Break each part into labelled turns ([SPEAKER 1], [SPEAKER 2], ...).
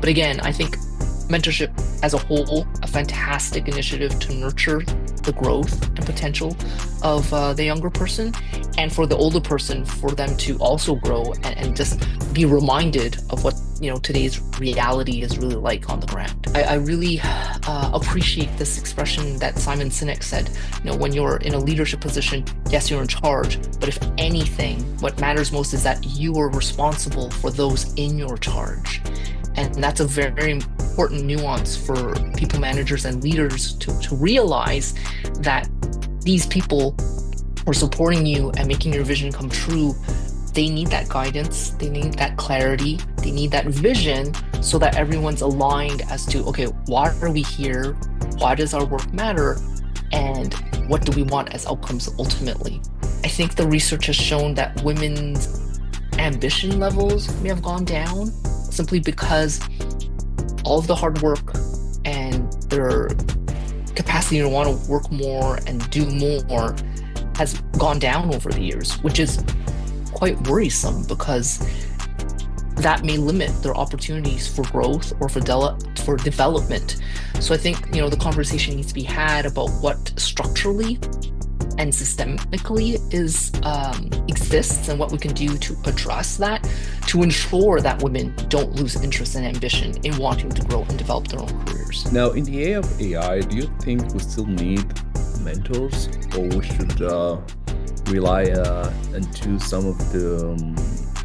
[SPEAKER 1] But again, I think mentorship as a whole, a fantastic initiative to nurture the growth and potential of the younger person, and for the older person, for them to also grow and just be reminded of what today's reality is really like on the ground. I really appreciate this expression that Simon Sinek said. When you're in a leadership position, yes, you're in charge, but if anything, what matters most is that you are responsible for those in your charge. And that's a very important nuance for people managers and leaders to realize that these people who are supporting you and making your vision come true, they need that guidance, they need that clarity, they need that vision so that everyone's aligned as to, okay, why are we here? Why does our work matter? And what do we want as outcomes ultimately? I think the research has shown that women's ambition levels may have gone down simply because all of the hard work and their capacity to want to work more and do more has gone down over the years, which is quite worrisome because that may limit their opportunities for growth or for development. So I think the conversation needs to be had about what structurally and systemically exists and what we can do to address that, to ensure that women don't lose interest and ambition in wanting to grow and develop their own careers.
[SPEAKER 2] Now, in the age of AI, do you think we still need mentors, or we should rely into some of the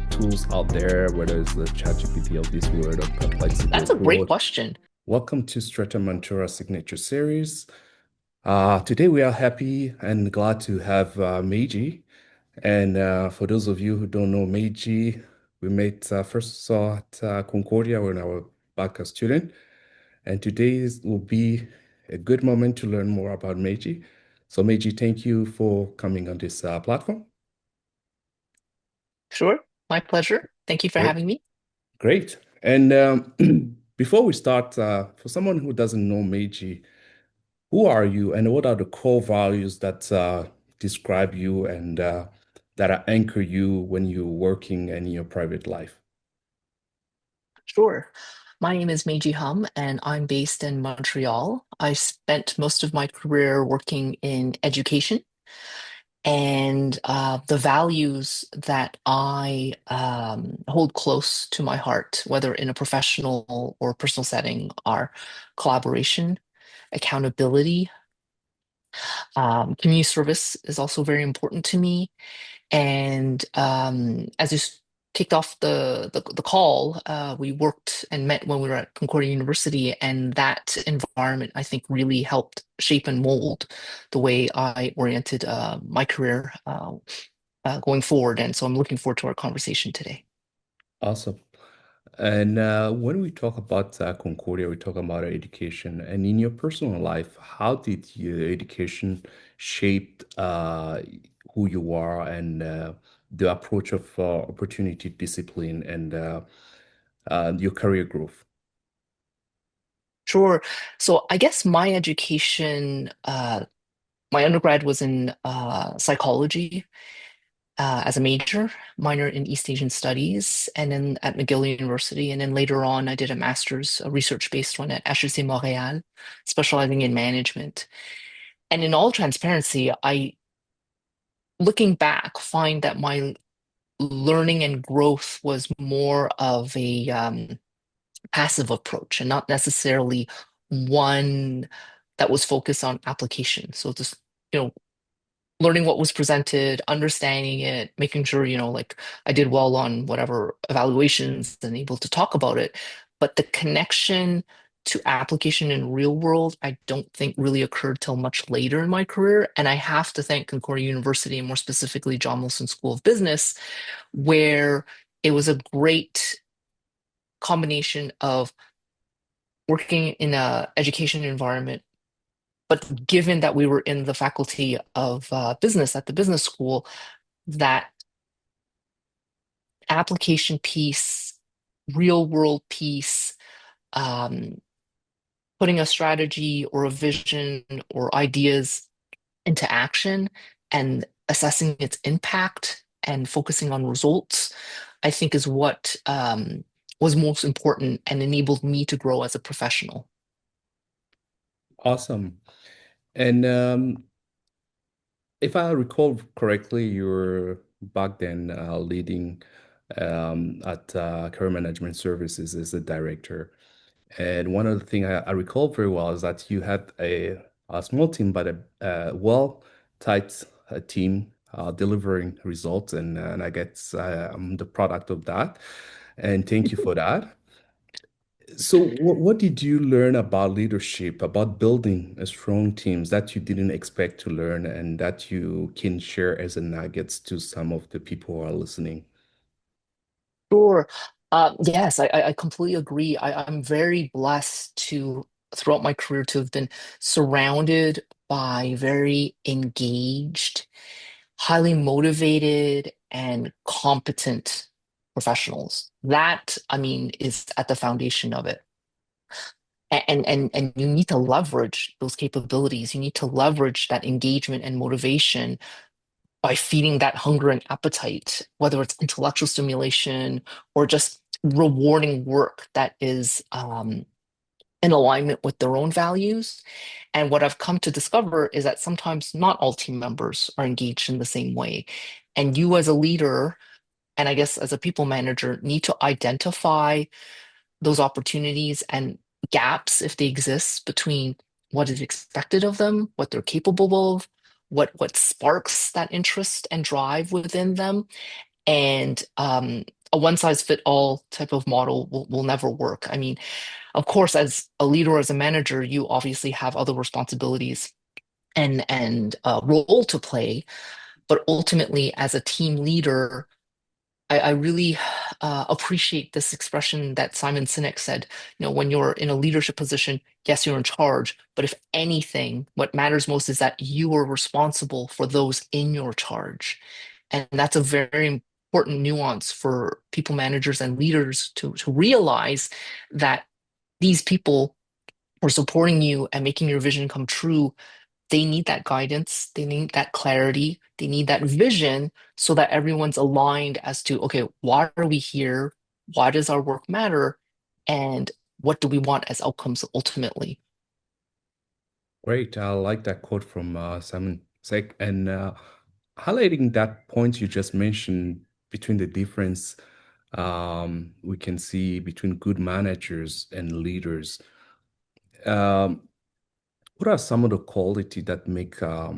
[SPEAKER 2] tools out there, whether it's the ChatGPT of this world or Perplexity
[SPEAKER 1] That's
[SPEAKER 2] of
[SPEAKER 1] a
[SPEAKER 2] the
[SPEAKER 1] great
[SPEAKER 2] world?
[SPEAKER 1] question.
[SPEAKER 2] Welcome to Strata Mentora Signature Series. Today we are happy and glad to have Meiji. And for those of you who don't know Mai-Gee, we met first saw at Concordia when I was back a student. And today will be a good moment to learn more about Mai-Gee. So Mai-Gee, thank you for coming on this platform.
[SPEAKER 1] Sure, my pleasure. Thank you for
[SPEAKER 2] Great.
[SPEAKER 1] having me.
[SPEAKER 2] Great. And before we start, for someone who doesn't know Meiji, who are you and what are the core values that describe you and that anchor you when you're working and in your private life?
[SPEAKER 1] Sure. My name is Mai-Gee Hum, and I'm based in Montreal. I spent most of my career working in education, and the values that I hold close to my heart, whether in a professional or personal setting, are collaboration, accountability. Community service is also very important to me. And as you kicked off the call, we worked and met when we were at Concordia University, and that environment, I think, really helped shape and mold the way I oriented my career going forward. And so I'm looking forward to our conversation today.
[SPEAKER 2] Awesome. And when we talk about Concordia, we talk about education. And in your personal life, how did your education shape who you are and the approach of opportunity, discipline, and your career growth?
[SPEAKER 1] Sure. So I guess my education, my undergrad was in psychology as a major, minor in East Asian Studies, and then at McGill University. And then later on, I did a master's, a research-based one at HEC Montréal, specializing in management. And in all transparency, looking back, find that my learning and growth was more of a passive approach and not necessarily one that was focused on application. So just, you know, learning what was presented, understanding it, making sure, like I did well on whatever evaluations and able to talk about it. But the connection to application in real world, I don't think really occurred till much later in my career. And I have to thank Concordia University and more specifically John Wilson School of Business, where it was a great combination of working in a education environment. But given that we were in the faculty of business at the business school, that application piece, real world piece, um, putting a strategy or a vision or ideas into action and assessing its impact and focusing on results, I think is what was most important and enabled me to grow as a professional.
[SPEAKER 2] Awesome. And if I recall correctly, you were back then leading at Career Management Services as a director. And one of the things I recall very well is that you had a small team, but a well-tight team delivering results. And I guess I'm the product of that. And thank you for that. So, what did you learn about leadership, about building a strong teams that you didn't expect to learn and that you can share as a nuggets to some of the people who are listening?
[SPEAKER 1] Sure. Yes, I completely agree. I'm very blessed to, throughout my career, to have been surrounded by very engaged, highly motivated, and competent professionals. That, I mean, is at the foundation of it. And you need to leverage those capabilities. You need to leverage that engagement and motivation by feeding that hunger and appetite, whether it's intellectual stimulation or just rewarding work that is in alignment with their own values. And what I've come to discover is that sometimes not all team members are engaged in the same way. And you, as a leader, and I guess as a people manager, need to identify those opportunities and gaps, if they exist, between what is expected of them, what they're capable of, what sparks that interest and drive within them. And a one size fit all type of model will never work. I mean, of course, as a leader, as a manager, you obviously have other responsibilities and role to play. But ultimately, as a team leader, I really appreciate this expression that Simon Sinek said. You know, when you're in a leadership position, yes, you're in charge, but if anything, what matters most is that you are responsible for those in your charge. And that's a very important nuance for people managers and leaders to realize that these people who are supporting you and making your vision come true, they need that guidance, they need that clarity, they need that vision so that everyone's aligned as to, okay, why are we here? Why does our work matter? And what do we want as outcomes ultimately?
[SPEAKER 2] Great. I like that quote from Simon Sinek and highlighting that point you just mentioned between the difference we can see between good managers and leaders. Um, What are some of the quality that make a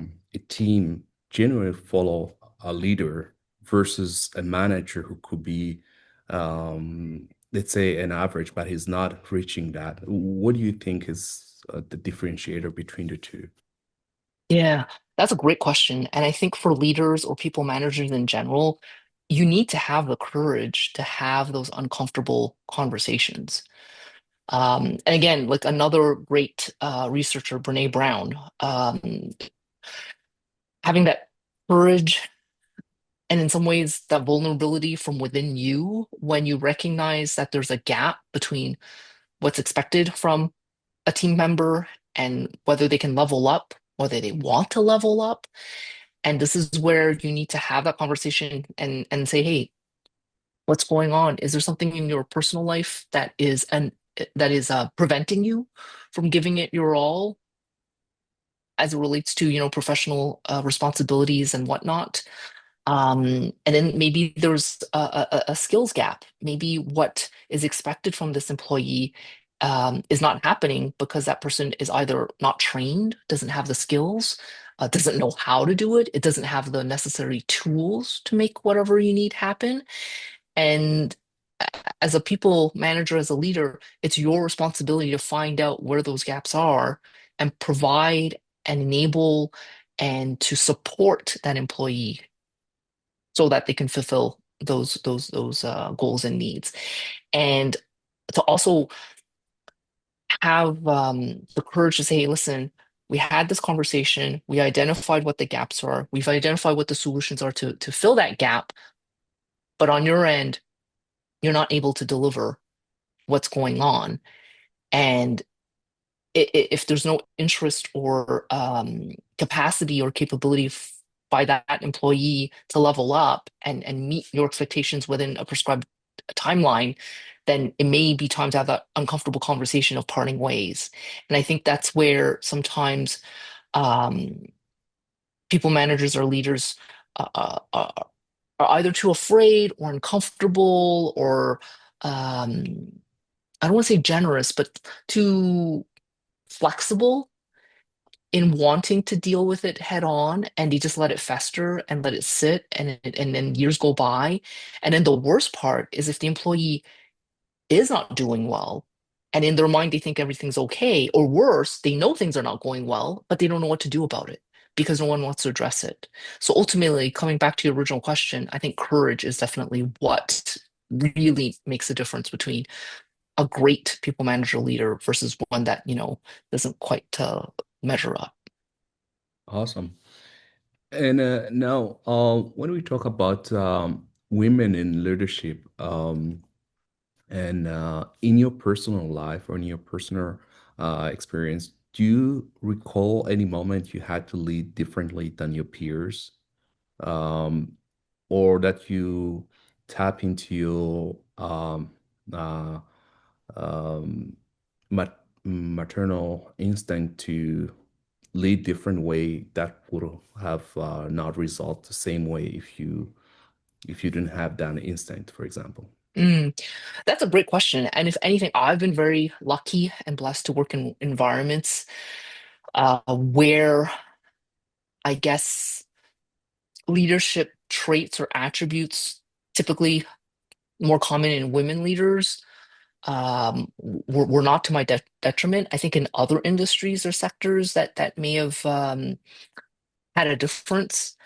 [SPEAKER 2] team genuinely follow a leader versus a manager who could be, let's say, an average, but he's not reaching that? What do you think is the differentiator between the two?
[SPEAKER 1] Yeah, that's a great question. And I think for leaders or people managers in general, you need to have the courage to have those uncomfortable conversations. And again, like another great researcher, Brene Brown, having that courage and in some ways that vulnerability from within you when you recognize that there's a gap between what's expected from a team member and whether they can level up, whether they want to level up. And this is where you need to have that conversation and say, hey, what's going on? Is there something in your personal life that is preventing you from giving it your all as it relates to, professional responsibilities and whatnot? And then maybe there's a skills gap. Maybe what is expected from this employee is not happening because that person is either not trained, doesn't have the skills, doesn't know how to do it, it doesn't have the necessary tools to make whatever you need happen. And as a people manager, as a leader, it's your responsibility to find out where those gaps are and provide and enable and to support that employee so that they can fulfill those goals and needs. And to also have the courage to say, hey, listen, we had this conversation, we identified what the gaps are, we've identified what the solutions are to fill that gap, but on your end, you're not able to deliver what's going on. And if there's no interest or capacity or capability by that employee to level up and meet your expectations within a prescribed timeline, then it may be time to have that uncomfortable conversation of parting ways. And I think that's where sometimes um, people managers or leaders are either too afraid or uncomfortable or I don't want to say generous, but too flexible in wanting to deal with it head on, and they just let it fester and let it sit, and then years go by. And then the worst part is if the employee is not doing well, and in their mind they think everything's okay, or worse, they know things are not going well, but they don't know what to do about it because no one wants to address it. So ultimately, coming back to your original question, I think courage is definitely what really makes a difference between a great people manager leader versus one that, doesn't quite measure up.
[SPEAKER 2] Awesome. And now, when we talk about women in leadership, and in your personal life or in your personal experience, do you recall any moment you had to lead differently than your peers, um, or that you tap into your uh, um, maternal instinct to lead different way that would have not resolved the same way if you didn't have that instinct, for example?
[SPEAKER 1] Mm, that's a great question. And if anything, I've been very lucky and blessed to work in environments where I guess leadership traits or attributes, typically more common in women leaders, were not to my detriment. I think in other industries or sectors that may have had a difference.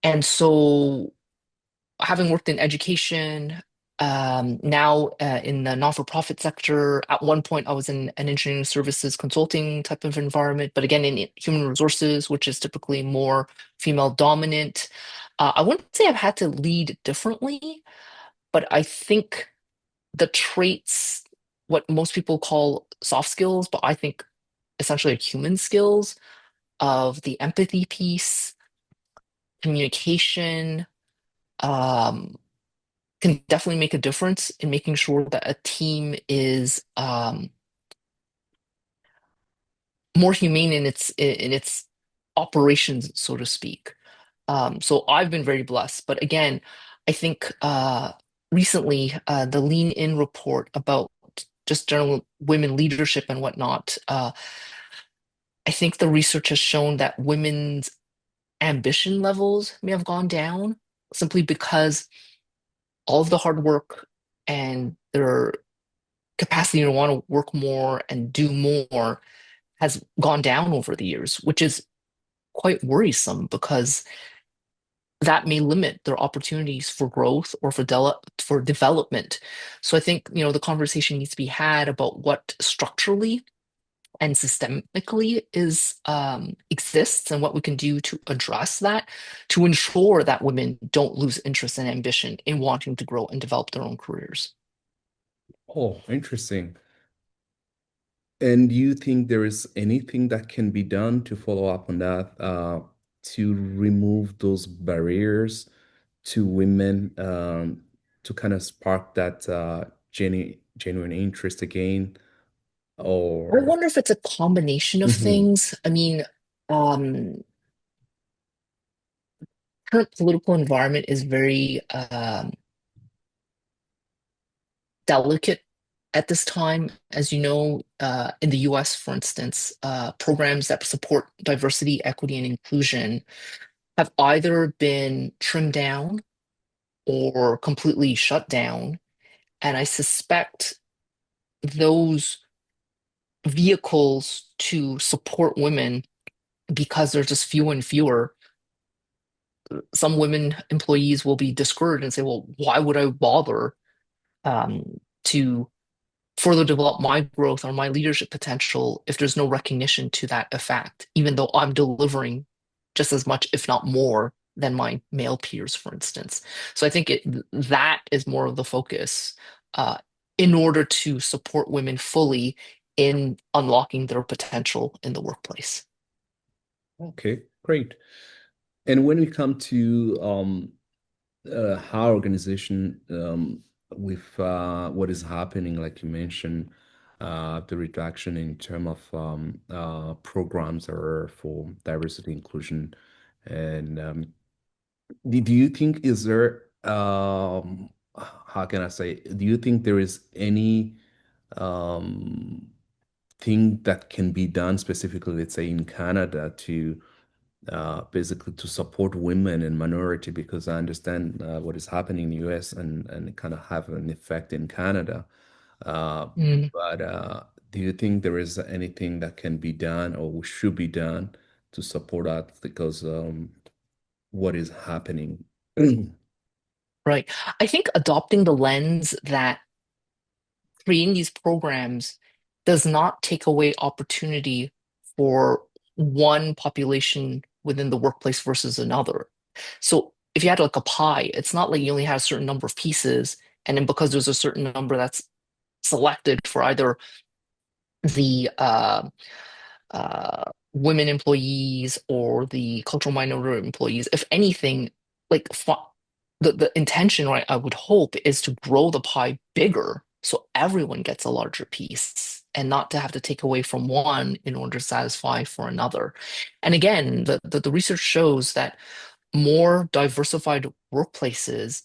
[SPEAKER 1] And so, having worked in education, now in the not-for-profit sector, at one point I was in an engineering services consulting type of environment, but again in human resources, which is typically more female dominant. I wouldn't say I've had to lead differently, but I think the traits, what most people call soft skills, but I think essentially like human skills of the empathy piece, communication, um, can definitely make a difference in making sure that a team is more humane in its operations, so to speak. So I've been very blessed, but again, I think recently the Lean In report about just general women leadership and whatnot, I think the research has shown that women's ambition levels may have gone down simply because all of the hard work and their capacity to want to work more and do more has gone down over the years, which is quite worrisome because that may limit their opportunities for growth or for development. So I think, the conversation needs to be had about what structurally and systemically is exists and what we can do to address that to ensure that women don't lose interest and ambition in wanting to grow and develop their own careers.
[SPEAKER 2] Oh, interesting. And do you think there is anything that can be done to follow up on that, to remove those barriers to women, to kind of spark that genuine interest again?
[SPEAKER 1] I
[SPEAKER 2] Or
[SPEAKER 1] wonder if it's a combination of
[SPEAKER 2] Mhm.
[SPEAKER 1] things. I mean, um, current political environment is very delicate at this time. As you know, in the US, for instance, programs that support diversity, equity, and inclusion have either been trimmed down or completely shut down. And I suspect those vehicles to support women, because there's just fewer and fewer, some women employees will be discouraged and say, well, why would I bother to further develop my growth or my leadership potential if there's no recognition to that effect, even though I'm delivering just as much, if not more, than my male peers, for instance. So I think that is more of the focus uh, in order to support women fully in unlocking their potential in the workplace.
[SPEAKER 2] Okay, great. And when we come to how organization with what is happening, like you mentioned, the reduction in terms of programs or for diversity inclusion, and do you think is there how can I say? Do you think there is any um, thing that can be done specifically, let's say in Canada, to basically to support women and minority? Because I understand what is happening in the US and kind of have an effect in Canada. Uh,
[SPEAKER 1] Mm,
[SPEAKER 2] but do you think there is anything that can be done or should be done to support that? Because what is happening?
[SPEAKER 1] right. I think adopting the lens that creating these programs does not take away opportunity for one population within the workplace versus another. So if you had like a pie, it's not like you only have a certain number of pieces, and then because there's a certain number that's selected for either the women employees or the cultural minority employees. If anything, like the intention, right, I would hope is to grow the pie bigger so everyone gets a larger piece and not to have to take away from one in order to satisfy for another. And again, the research shows that more diversified workplaces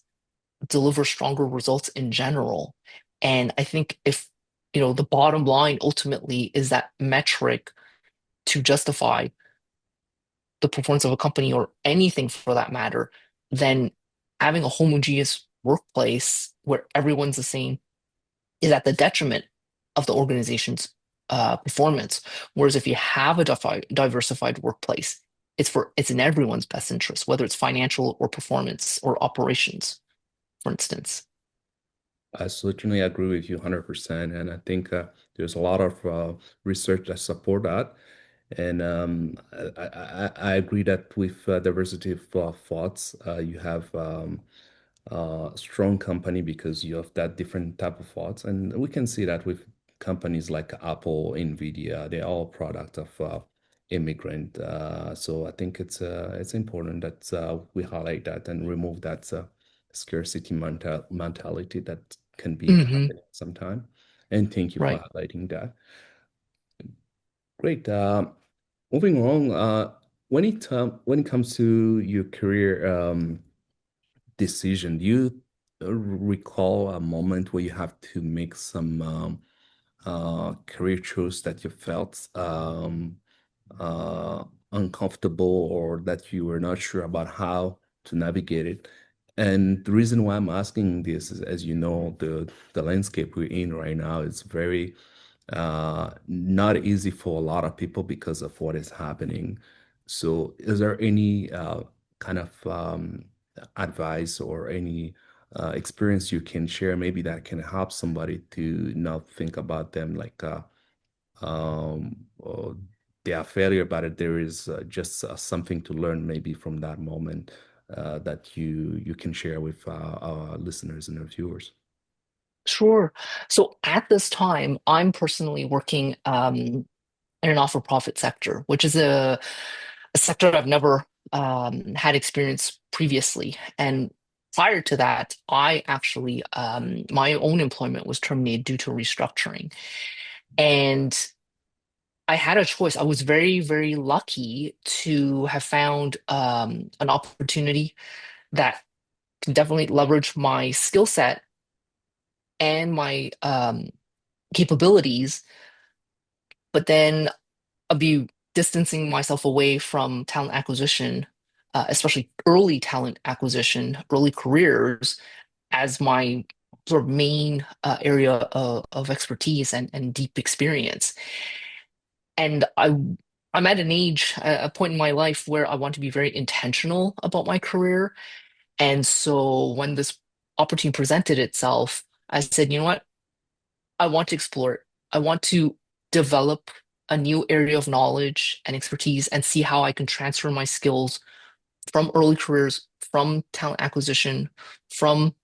[SPEAKER 1] deliver stronger results in general. And I think if, the bottom line ultimately is that metric to justify the performance of a company or anything for that matter, then having a homogeneous workplace where everyone's the same is at the detriment of the organization's performance. Whereas if you have a diversified workplace, it's in everyone's best interest, whether it's financial or performance or operations, for instance.
[SPEAKER 2] I certainly agree with you 100%. And I think there's a lot of research that support that. And I agree that with diversity of thoughts, you have strong company because you have that different type of thoughts. And we can see that with companies like Apple, Nvidia, they're all product of immigrant. So I think it's important that we highlight that and remove that scarcity mentality that can be
[SPEAKER 1] Hmm.
[SPEAKER 2] happening sometime. And thank you for
[SPEAKER 1] Right.
[SPEAKER 2] highlighting that. Great. Moving on, when it comes to your career decision, do you recall a moment where you have to make some career choice that you felt uh, uncomfortable or that you were not sure about how to navigate it? And the reason why I'm asking this is, as you know, the landscape we're in right now is very not easy for a lot of people because of what is happening. So, is there any kind of advice or any experience you can share, maybe that can help somebody to not think about them like or they are failure, but there is just something to learn maybe from that moment that you can share with our listeners and our viewers.
[SPEAKER 1] Sure. So at this time, I'm personally working in a not-for-profit sector, which is a sector I've never had experience previously. And prior to that, I actually, my own employment was terminated due to restructuring. And I had a choice. I was very, very lucky to have found an opportunity that can definitely leverage my skill set and my capabilities, but then I'll be distancing myself away from talent acquisition, especially early talent acquisition, early careers, as my sort of main area of expertise and deep experience. And I'm at an age, a point in my life where I want to be very intentional about my career. And so when this opportunity presented itself, I said, you know what? I want to explore it. I want to develop a new area of knowledge and expertise and see how I can transfer my skills from early careers, from talent acquisition, from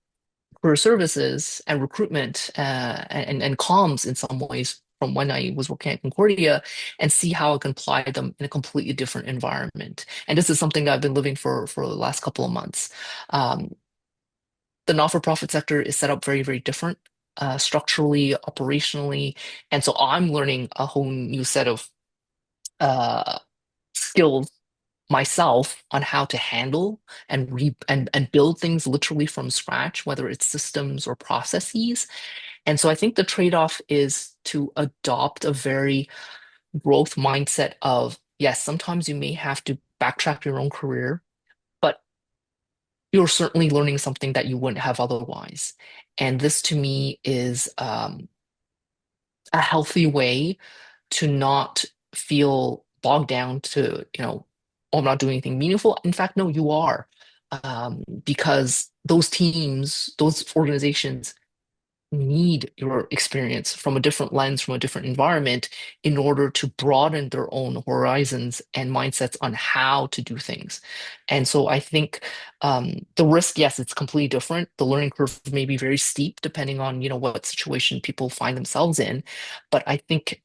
[SPEAKER 1] career services and recruitment and comms in some ways from when I was working at Concordia and see how I can apply them in a completely different environment. And this is something that I've been living for the last couple of months. Um, the not-for-profit sector is set up very, very different, structurally, operationally. And so I'm learning a whole new set of uh, skills myself on how to handle and build things literally from scratch, whether it's systems or processes. And so I think the trade-off is to adopt a very growth mindset of, yes, sometimes you may have to backtrack your own career, but you're certainly learning something that you wouldn't have otherwise. And this to me is a healthy way to not feel bogged down to, oh, I'm not doing anything meaningful. In fact, no, you are. Because those teams, those organizations need your experience from a different lens, from a different environment, in order to broaden their own horizons and mindsets on how to do things. And so I think the risk, yes, it's completely different. The learning curve may be very steep depending on, what situation people find themselves in. But I think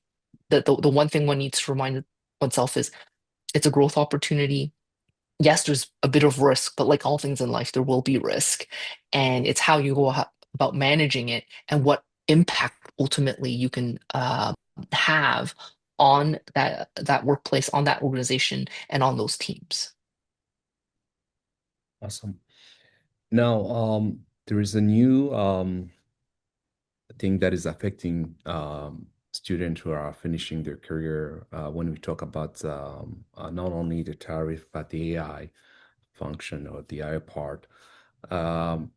[SPEAKER 1] that the one thing one needs to remind oneself is it's a growth opportunity. Yes, there's a bit of risk, but like all things in life, there will be risk. And it's how you go about managing it and what impact ultimately you can have on that workplace, on that organization, and on those teams.
[SPEAKER 2] Awesome. Now, there is a new thing that is affecting students who are finishing their career when we talk about not only the tariff, but the AI function or the AI part. Um,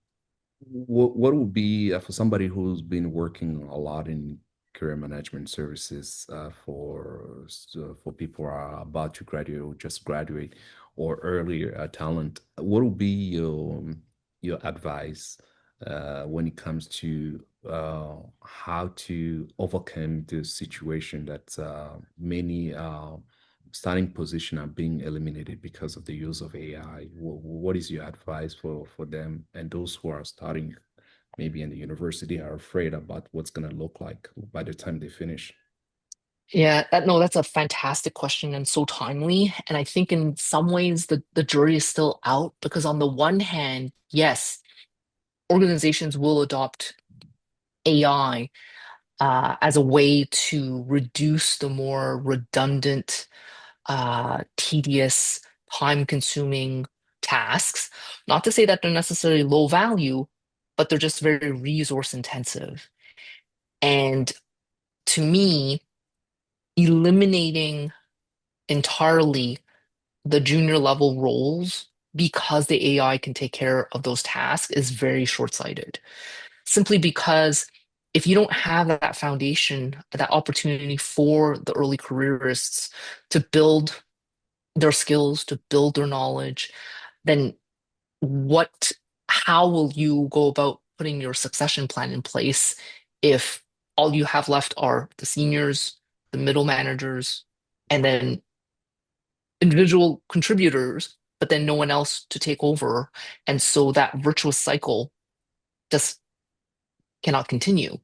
[SPEAKER 2] what would be for somebody who's been working a lot in career management services for people who are about to graduate or just graduate or earlier talent? What would be your advice when it comes to how to overcome the situation that many starting position are being eliminated because of the use of AI. What is your advice for them and those who are starting maybe in the university are afraid about what's going to look like by the time they finish?
[SPEAKER 1] Yeah, no, that's a fantastic question and so timely. And I think in some ways the jury is still out because on the one hand, yes, organizations will adopt AI as a way to reduce the more redundant, tedious, time-consuming tasks. Not to say that they're necessarily low value, but they're just very resource intensive. And to me, eliminating entirely the junior level roles because the AI can take care of those tasks is very short-sighted. Simply because if you don't have that foundation, that opportunity for the early careerists to build their skills, to build their knowledge, then what, how will you go about putting your succession plan in place if all you have left are the seniors, the middle managers, and then individual contributors, but then no one else to take over? And so that virtuous cycle just cannot continue.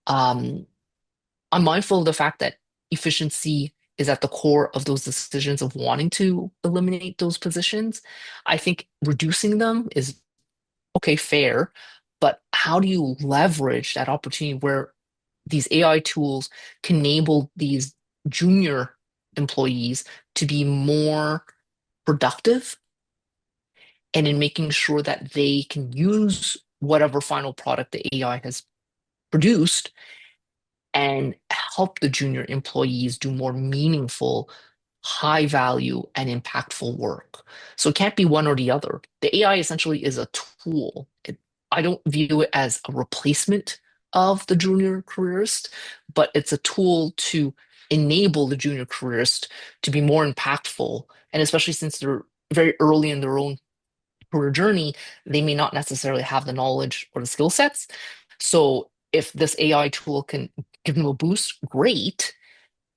[SPEAKER 1] Um, I'm mindful of the fact that efficiency is at the core of those decisions of wanting to eliminate those positions. I think reducing them is okay, fair, but how do you leverage that opportunity where these AI tools can enable these junior employees to be more productive and in making sure that they can use whatever final product the AI has produced and help the junior employees do more meaningful, high value, and impactful work. So it can't be one or the other. The AI essentially is a tool. I don't view it as a replacement of the junior careerist, but it's a tool to enable the junior careerist to be more impactful. And especially since they're very early in their own career journey, they may not necessarily have the knowledge or the skill sets. So if this AI tool can give them a boost, great.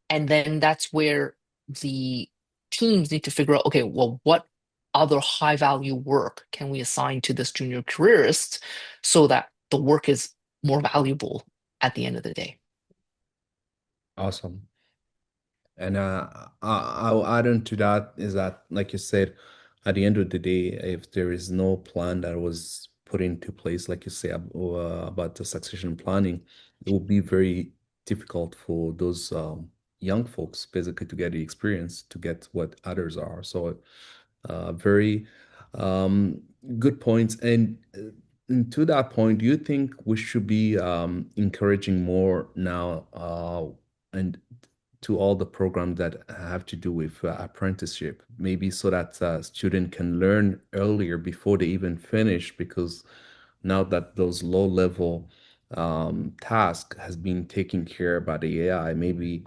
[SPEAKER 1] And then that's where the teams need to figure out, okay, well, what other high value work can we assign to this junior careerist so that the work is more valuable at the end of the day?
[SPEAKER 2] Awesome. And I'll add on to that is that, like you said, at the end of the day, if there is no plan that was put into place, like you say, about the succession planning, it will be very difficult for those young folks basically to get the experience to get what others are. So, very um, good points. And to that point, do you think we should be encouraging more now and to all the programs that have to do with apprenticeship, maybe so that student can learn earlier before they even finish, because now that those low level task has been taken care by the AI, maybe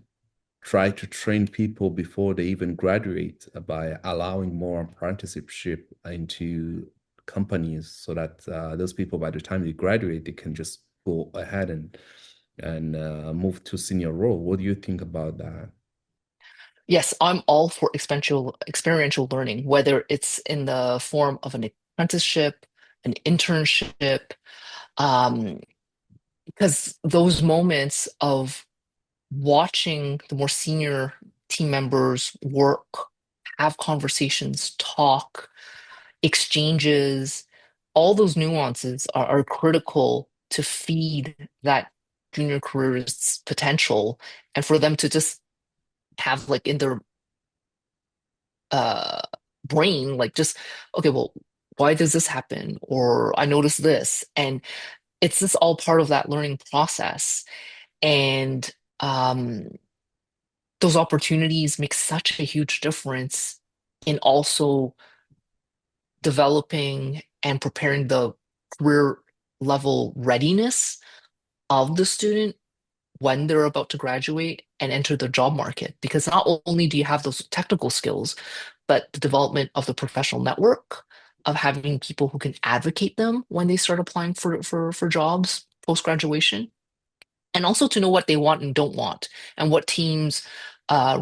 [SPEAKER 2] try to train people before they even graduate by allowing more apprenticeship into companies so that those people, by the time they graduate, they can just go ahead and move to senior role. What do you think about that?
[SPEAKER 1] Yes, I'm all for experiential learning, whether it's in the form of an apprenticeship, an internship, um, because those moments of watching the more senior team members work, have conversations, talk, exchanges, all those nuances are critical to feed that junior careerist's potential and for them to just have like in their uh brain like just okay, well, why does this happen, or I noticed this, and it's just all part of that learning process. And um those opportunities make such a huge difference in also developing and preparing the career level readiness of the student when they're about to graduate and enter the job market. Because not only do you have those technical skills, but the development of the professional network, of having people who can advocate them when they start applying for jobs post graduation, and also to know what they want and don't want, and what teams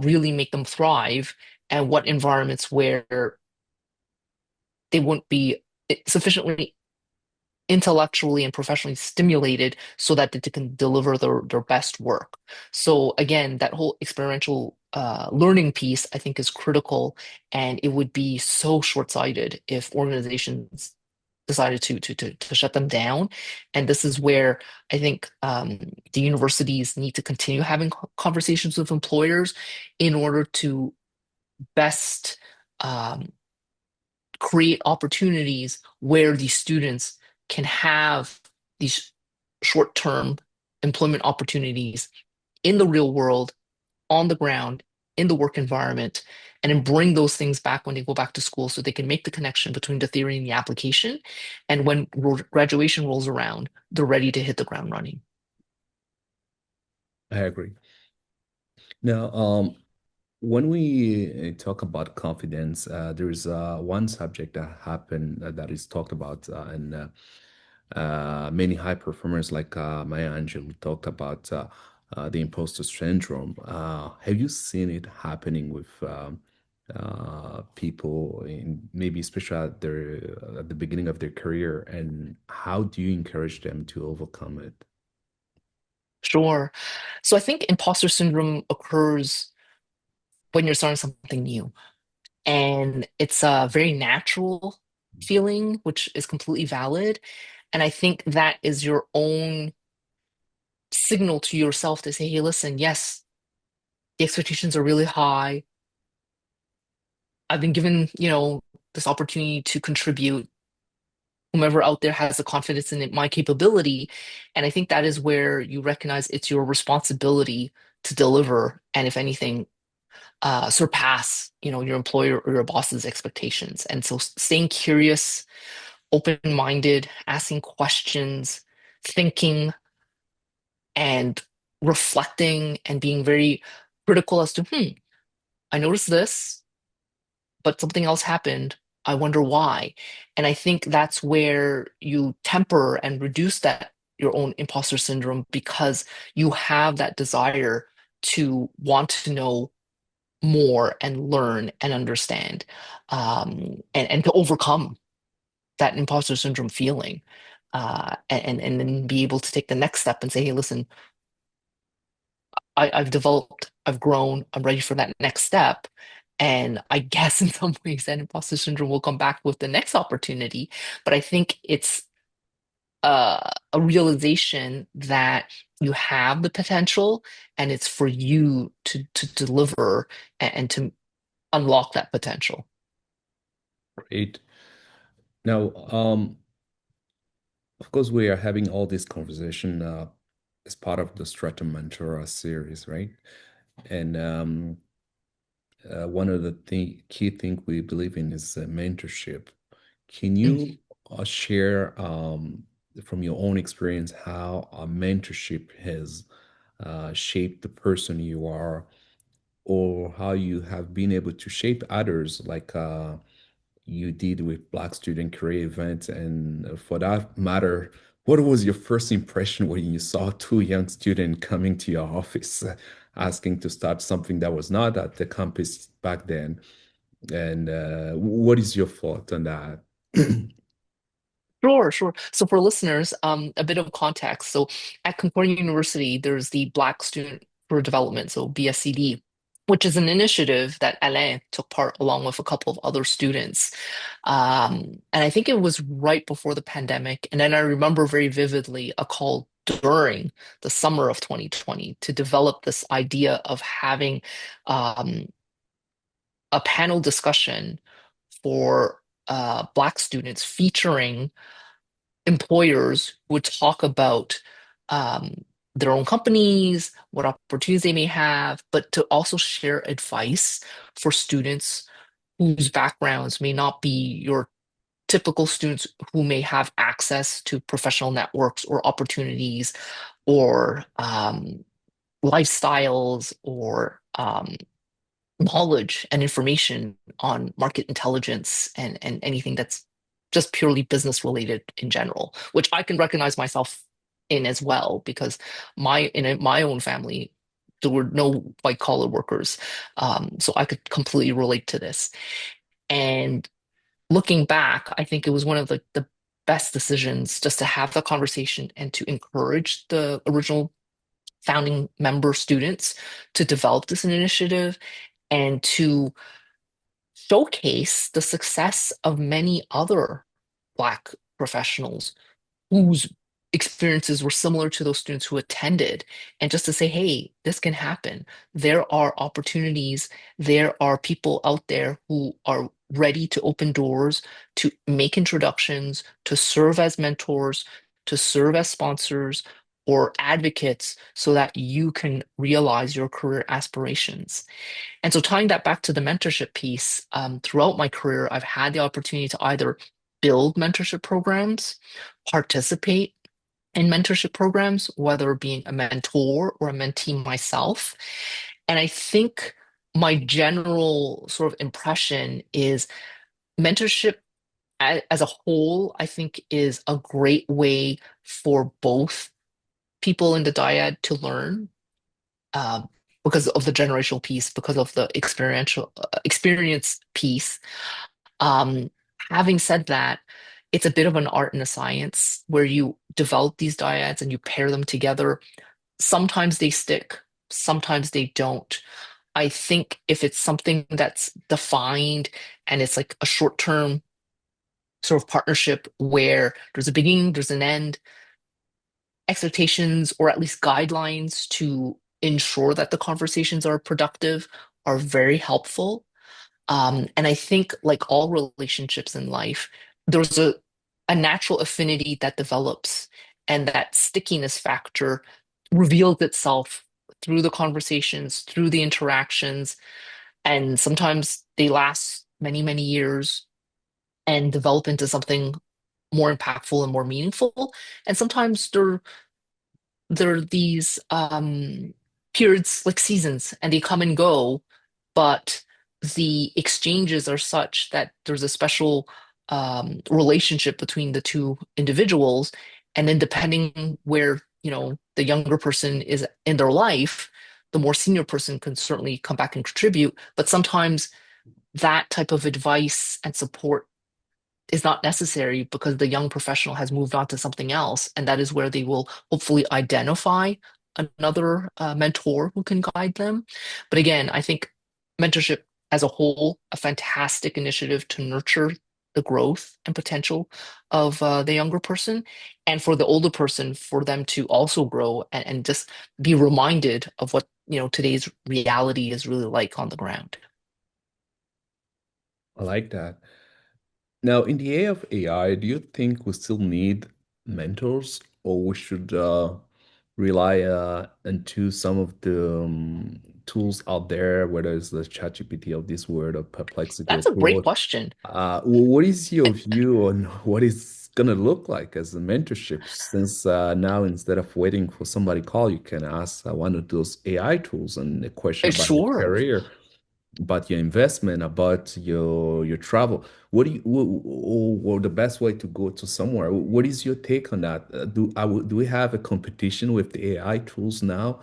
[SPEAKER 1] really make them thrive, and what environments where they won't be sufficiently intellectually and professionally stimulated so that they can deliver their best work. So again, that whole experiential learning piece, I think, is critical, and it would be so short-sighted if organizations decided to shut them down. And this is where I think the universities need to continue having conversations with employers in order to best um, create opportunities where these students can have these short-term employment opportunities in the real world, on the ground, in the work environment, and then bring those things back when they go back to school so they can make the connection between the theory and the application. And when graduation rolls around, they're ready to hit the ground running.
[SPEAKER 2] I agree. Now, when we talk about confidence, there is one subject that happened that is talked about and many high performers like Maya Angelou talked about the imposter syndrome. Have you seen it happening with people in maybe especially at the beginning of their career, and how do you encourage them to overcome it?
[SPEAKER 1] Sure. So I think imposter syndrome occurs when you're starting something new. And it's a very natural feeling, which is completely valid. And I think that is your own signal to yourself to say, hey, listen, yes, the expectations are really high. I've been given, this opportunity to contribute. Whomever out there has the confidence in it, my capability. And I think that is where you recognize it's your responsibility to deliver. And if anything, surpass, your employer or your boss's expectations. And so staying curious, open-minded, asking questions, thinking and reflecting and being very critical as to, I noticed this, but something else happened. I wonder why. And I think that's where you temper and reduce that your own imposter syndrome, because you have that desire to want to know more and learn and understand, and to overcome that imposter syndrome feeling, and then be able to take the next step and say, hey, listen, I've developed, I've grown, I'm ready for that next step. And I guess in some ways that imposter syndrome will come back with the next opportunity. But I think it's a realization that you have the potential and it's for you to deliver and to unlock that potential.
[SPEAKER 2] Great. Now, of course, we are having all this conversation as part of the Strata Mentora series, right? And one of the key thing we believe in is mentorship. Can
[SPEAKER 1] Mm.
[SPEAKER 2] you share from your own experience how a mentorship has shaped the person you are, or how you have been able to shape others, like you did with Black Student Career Event? And for that matter, what was your first impression when you saw two young students coming to your office asking to start something that was not at the campus back then? And what is your thought on that?
[SPEAKER 1] Sure, sure. So for listeners, a bit of context. So at Concordia University, there's the Black Student for Development, so BSCD, which is an initiative that Alain took part along with a couple of other students. And I think it was right before the pandemic. And then I remember very vividly a call during the summer of 2020 to develop this idea of having um, a panel discussion for Black students featuring employers would talk about their own companies, what opportunities they may have, but to also share advice for students whose backgrounds may not be your typical students who may have access to professional networks or opportunities or lifestyles or knowledge and information on market intelligence and anything that's just purely business related in general, which I can recognize myself in as well, because my own family, there were no white collar workers. So I could completely relate to this. And looking back, I think it was one of the best decisions just to have the conversation and to encourage the original founding member students to develop this initiative and to showcase the success of many other Black professionals whose experiences were similar to those students who attended, and just to say, hey, this can happen. There are opportunities, there are people out there who are ready to open doors, to make introductions, to serve as mentors, to serve as sponsors or advocates so that you can realize your career aspirations. And so tying that back to the mentorship piece, throughout my career, I've had the opportunity to either build mentorship programs, participate in mentorship programs, whether being a mentor or a mentee myself. And I think my general sort of impression is mentorship as a whole, I think is a great way for both people in the dyad to learn, um, because of the generational piece, because of the experiential experience piece. Um, Having said that, it's a bit of an art and a science where you develop these dyads and you pair them together. Sometimes they stick, sometimes they don't. I think if it's something that's defined and it's like a short-term sort of partnership where there's a beginning, there's an end, expectations or at least guidelines to ensure that the conversations are productive are very helpful. And I think, like all relationships in life, there's a natural affinity that develops, and that stickiness factor reveals itself through the conversations, through the interactions, and sometimes they last many, many years and develop into something more impactful and more meaningful. And sometimes there are these periods like seasons and they come and go, but the exchanges are such that there's a special relationship between the two individuals. And then depending where, the younger person is in their life, the more senior person can certainly come back and contribute. But sometimes that type of advice and support is not necessary because the young professional has moved on to something else. And that is where they will hopefully identify another mentor who can guide them. But again, I think mentorship as a whole, a fantastic initiative to nurture the growth and potential of the younger person, and for the older person for them to also grow and just be reminded of what today's reality is really like on the ground.
[SPEAKER 2] I like that. Now, in the age of AI, do you think we still need mentors, or we should rely into some of the tools out there, whether it's the ChatGPT of this world or Perplexity or
[SPEAKER 1] That's a great
[SPEAKER 2] Claude?
[SPEAKER 1] question.
[SPEAKER 2] What is your view on what it's gonna look like as a mentorship? Since now, instead of waiting for somebody to call, you can ask one of those AI tools and a question about your
[SPEAKER 1] Sure.
[SPEAKER 2] career, about your investment, about your travel. What do you, or the best way to go to somewhere? What is your take on that? Do we have a competition with the AI tools now?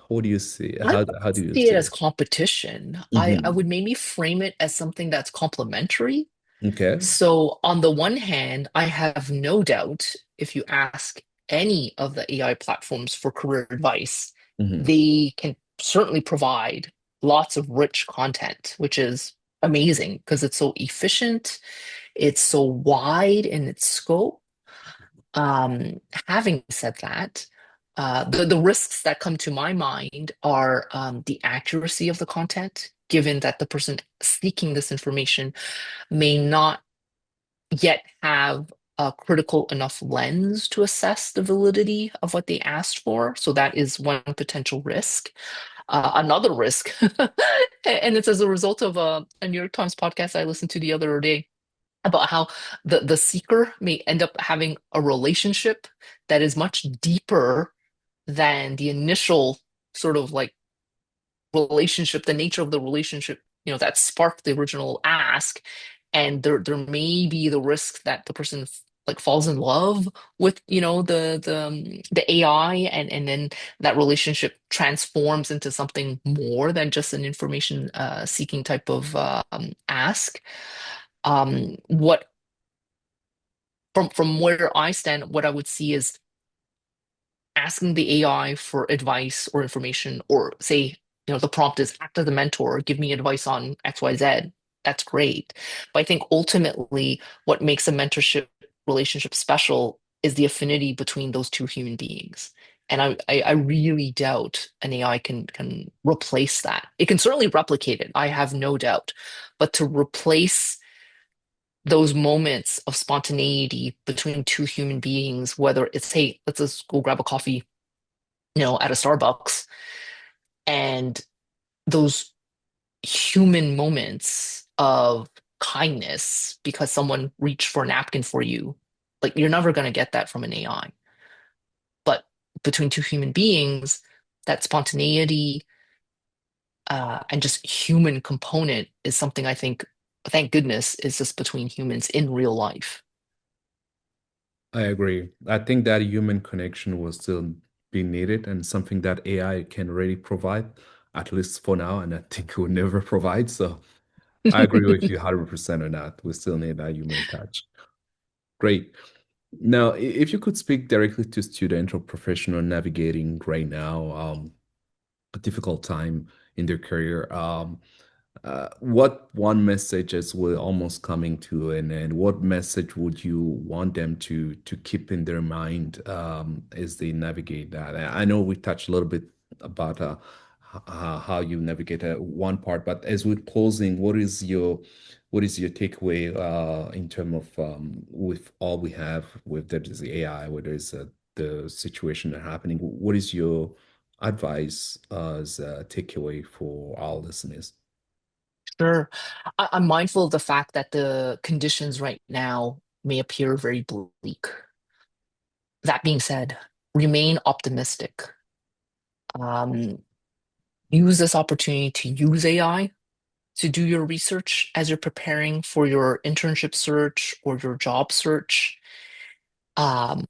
[SPEAKER 2] What do you see?
[SPEAKER 1] I
[SPEAKER 2] How do
[SPEAKER 1] wouldn't
[SPEAKER 2] you
[SPEAKER 1] see it
[SPEAKER 2] see
[SPEAKER 1] as
[SPEAKER 2] it?
[SPEAKER 1] competition. I
[SPEAKER 2] Hmm.
[SPEAKER 1] would maybe frame it as something that's complementary.
[SPEAKER 2] Okay.
[SPEAKER 1] So, on the one hand, I have no doubt if you ask any of the AI platforms for career advice,
[SPEAKER 2] Hmm.
[SPEAKER 1] they can certainly provide lots of rich content, which is amazing because it's so efficient, it's so wide in its scope. Having said that, the risks that come to my mind are the accuracy of the content, given that the person seeking this information may not yet have a critical enough lens to assess the validity of what they asked for. So that is one potential risk. Another risk, and it's as a result of a New York Times podcast I listened to the other day about how the seeker may end up having a relationship that is much deeper than the initial sort of like relationship, the nature of the relationship, that sparked the original ask. And there may be the risk that the person like falls in love with, the AI, and then that relationship transforms into something more than just an information seeking type of ask. What from where I stand, what I would see is asking the AI for advice or information, or say, the prompt is act as a mentor, give me advice on XYZ. That's great. But I think ultimately what makes a mentorship relationship special is the affinity between those two human beings. And I really doubt an AI can replace that. It can certainly replicate it, I have no doubt. But to replace those moments of spontaneity between two human beings, whether it's, hey, let's just go grab a coffee, at a Starbucks, and those human moments of kindness because someone reached for a napkin for you, like you're never going to get that from an AI. But between two human beings, that spontaneity and just human component is something I think, thank goodness, is just between humans in real life.
[SPEAKER 2] I agree. I think that human connection will still be needed and something that AI can really provide, at least for now, and I think it will never provide. So I agree with you 100% on that. We still need that human touch. Great. Now, if you could speak directly to student or professional navigating right now, a difficult time in their career, what one message as we're almost coming to an end, what message would you want them to keep in their mind as they navigate that? I know we touched a little bit about how you navigate one part, but as we're closing, what is your takeaway in terms of with all we have with the AI, whether it's the situation that happening, what is your advice as a takeaway for our listeners?
[SPEAKER 1] Sure. I'm mindful of the fact that the conditions right now may appear very bleak. That being said, remain optimistic. Um, Use this opportunity to use AI to do your research as you're preparing for your internship search or your job search. Um,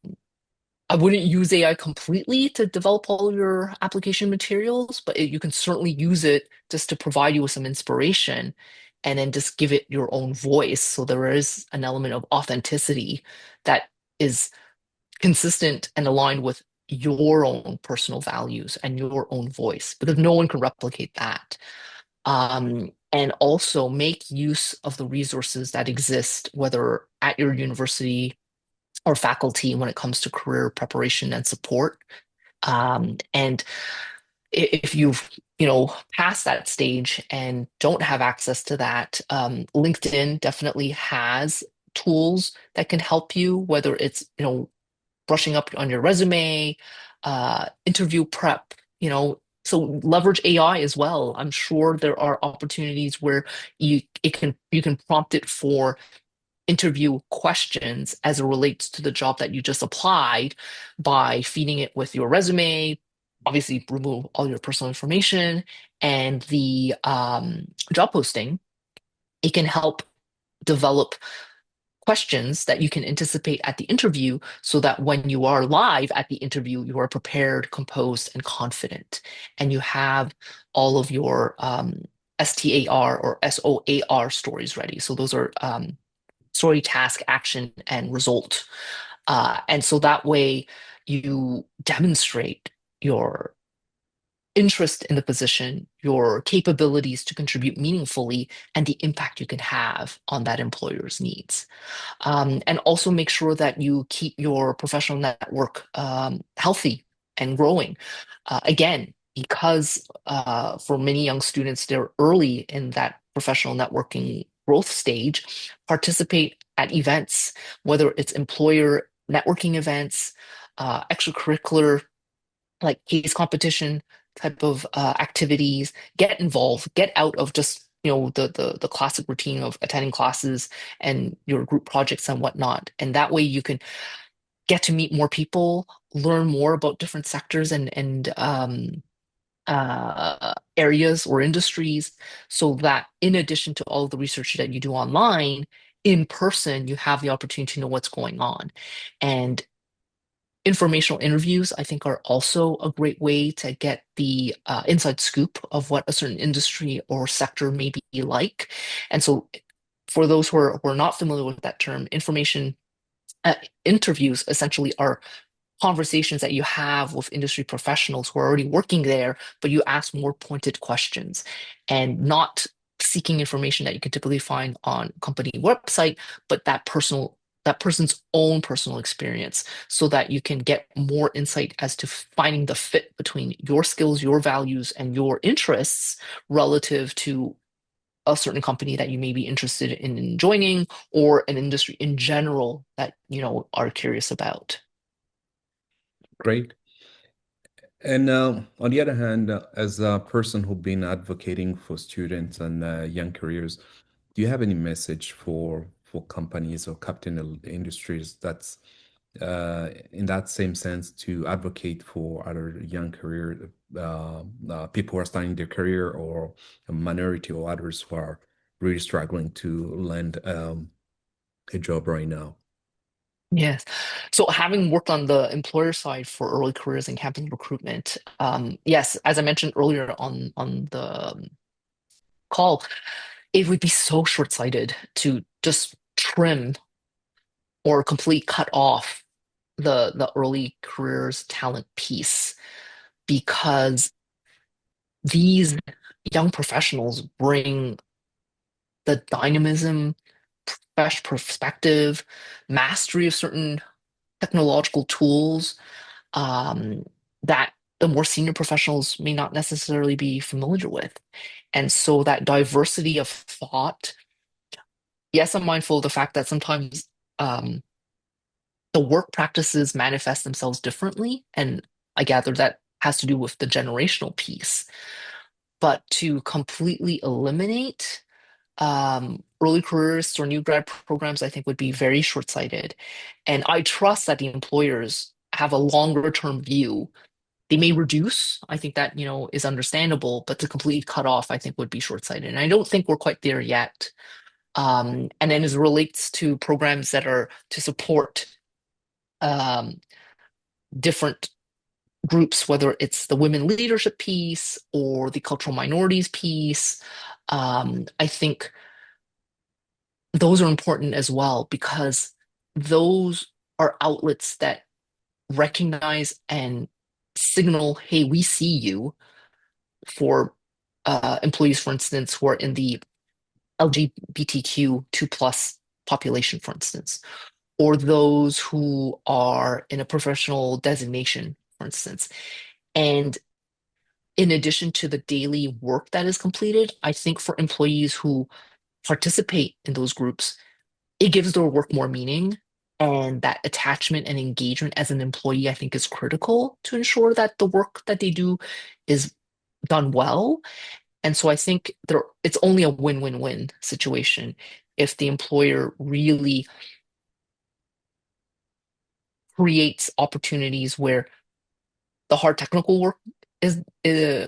[SPEAKER 1] I wouldn't use AI completely to develop all your application materials, but you can certainly use it just to provide you with some inspiration and then just give it your own voice. So there is an element of authenticity that is consistent and aligned with your own personal values and your own voice, because no one can replicate that. and also make use of the resources that exist, whether at your university or faculty, when it comes to career preparation and support. And if you've passed that stage and don't have access to that, LinkedIn definitely has tools that can help you, whether it's brushing up on your resume, interview prep, so leverage AI as well. I'm sure there are opportunities where you can prompt it for interview questions as it relates to the job that you just applied by feeding it with your resume. Obviously, remove all your personal information and the job posting. It can help develop questions that you can anticipate at the interview so that when you are live at the interview, you are prepared, composed, and confident. And you have all of your STAR or SOAR stories ready. So those are story, task, action, and result. And so that way you demonstrate your interest in the position, your capabilities to contribute meaningfully, and the impact you can have on that employer's needs. And also make sure that you keep your professional network healthy and growing. Again, because for many young students, they're early in that professional networking growth stage, participate at events, whether it's employer networking events, extracurricular like case competition type of activities, get involved, get out of just the classic routine of attending classes and your group projects and whatnot. And that way you can get to meet more people, learn more about different sectors and areas or industries, so that in addition to all the research that you do online, in person, you have the opportunity to know what's going on. And informational interviews, I think, are also a great way to get the inside scoop of what a certain industry or sector may be like. And so, for those who are not familiar with that term, information uh, interviews essentially are conversations that you have with industry professionals who are already working there, but you ask more pointed questions and not seeking information that you can typically find on company website, but that person's own personal experience so that you can get more insight as to finding the fit between your skills, your values, and your interests relative to a certain company that you may be interested in joining or an industry in general that are curious about.
[SPEAKER 2] Great. And on the other hand, as a person who's been advocating for students and young careers, do you have any message for companies or capital industries that's in that same sense to advocate for other young career people who are starting their career or a minority or others who are really struggling to land a job right now?
[SPEAKER 1] Yes. So having worked on the employer side for early careers and campus recruitment, yes, as I mentioned earlier on the call, it would be so short-sighted to just trim or completely cut off the early careers talent piece because these young professionals bring the dynamism, fresh perspective, mastery of certain technological tools um, that the more senior professionals may not necessarily be familiar with. And so that diversity of thought, yes, I'm mindful of the fact that sometimes um, the work practices manifest themselves differently. And I gather that has to do with the generational piece. But to completely eliminate early careers or new grad programs, I think would be very short-sighted. And I trust that the employers have a longer term view. They may reduce. I think that, is understandable, but to completely cut off, I think would be short-sighted. And I don't think we're quite there yet. And then as it relates to programs that are to support um, different groups, whether it's the women leadership piece or the cultural minorities piece, I think those are important as well because those are outlets that recognize and signal, hey, we see you for employees, for instance, who are in the LGBTQ2 plus population, for instance, or those who are in a professional designation, for instance. And in addition to the daily work that is completed, I think for employees who participate in those groups, it gives their work more meaning. And that attachment and engagement as an employee, I think, is critical to ensure that the work that they do is done well. And so I think it's only a win-win-win situation if the employer really creates opportunities where the hard technical work is uh,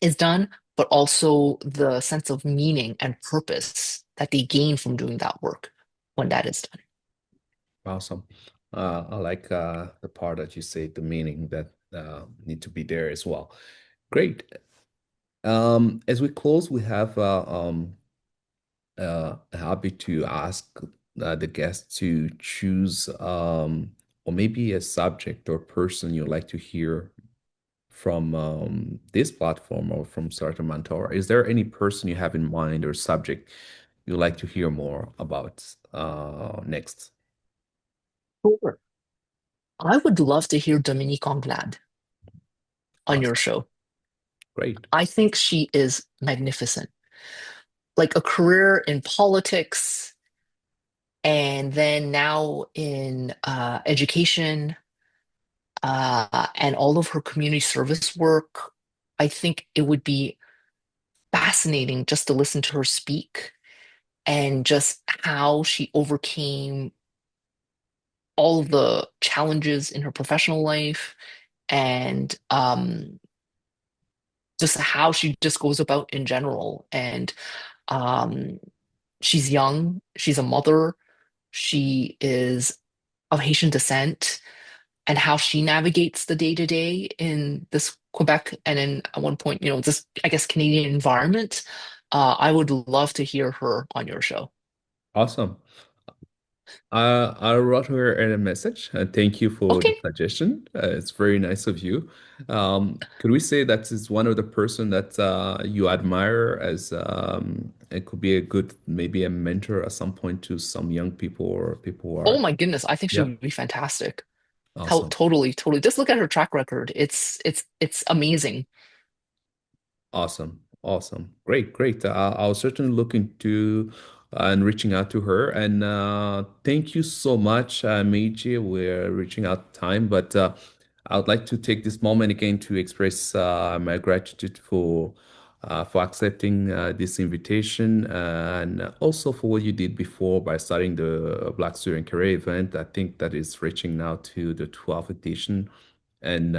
[SPEAKER 1] is done, but also the sense of meaning and purpose that they gain from doing that work when that is done.
[SPEAKER 2] Awesome. I like the part that you say, the meaning that need to be there as well. Great. As we close, we have happy to ask the guests to choose or maybe a subject or person you'd like to hear from this platform or from Starter Mentor. Is there any person you have in mind or subject you'd like to hear more about next?
[SPEAKER 1] Sure. I would love to hear Dominique Anglade on your
[SPEAKER 2] Awesome.
[SPEAKER 1] show.
[SPEAKER 2] Great.
[SPEAKER 1] I think she is magnificent. Like a career in politics and then now in education and all of her community service work. I think it would be fascinating just to listen to her speak and just how she overcame all of the challenges in her professional life and just how she just goes about in general. And um, she's young, she's a mother, she is of Haitian descent, and how she navigates the day to day in this Quebec and in at one point, this, I guess, Canadian environment. I would love to hear her on your show.
[SPEAKER 2] Awesome. I wrote her in a message. Thank you for the
[SPEAKER 1] Okay.
[SPEAKER 2] suggestion. It's very nice of you. Could we say that is one of the person that you admire as it could be a good, maybe a mentor at some point to some young people or people who
[SPEAKER 1] Oh
[SPEAKER 2] are,
[SPEAKER 1] my goodness, I think she
[SPEAKER 2] yeah,
[SPEAKER 1] would be fantastic.
[SPEAKER 2] awesome.
[SPEAKER 1] Totally, totally. Just look at her track record. It's amazing.
[SPEAKER 2] Awesome. Awesome. Great. Great. I'll certainly look into and reaching out to her. And thank you so much, Meiji. We're reaching out time, but I would like to take this moment again to express my gratitude for accepting this invitation and also for what you did before by starting the Black Student Career event. I think that is reaching now to the 12th edition and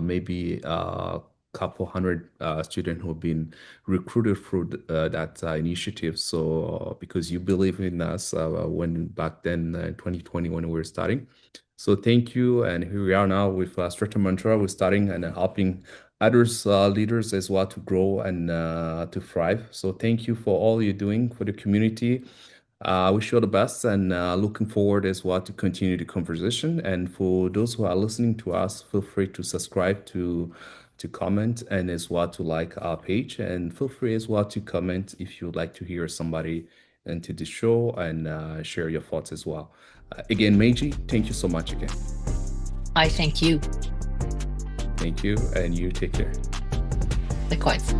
[SPEAKER 2] maybe a couple hundred students who have been recruited through that initiative. So because you believe in us when back then in 2020 when we were starting. So thank you. And here we are now with Strata Mantra. We're starting and helping others leaders as well to grow and to thrive. So thank you for all you're doing for the community. Wish you all the best and looking forward as well to continue the conversation. And for those who are listening to us, feel free to subscribe to comment and as well to like our page. And feel free as well to comment if you'd like to hear somebody into the show and share your thoughts as well. Again, Meiji, thank you so much again.
[SPEAKER 1] I thank you.
[SPEAKER 2] Thank you, and you take care.
[SPEAKER 1] Likewise.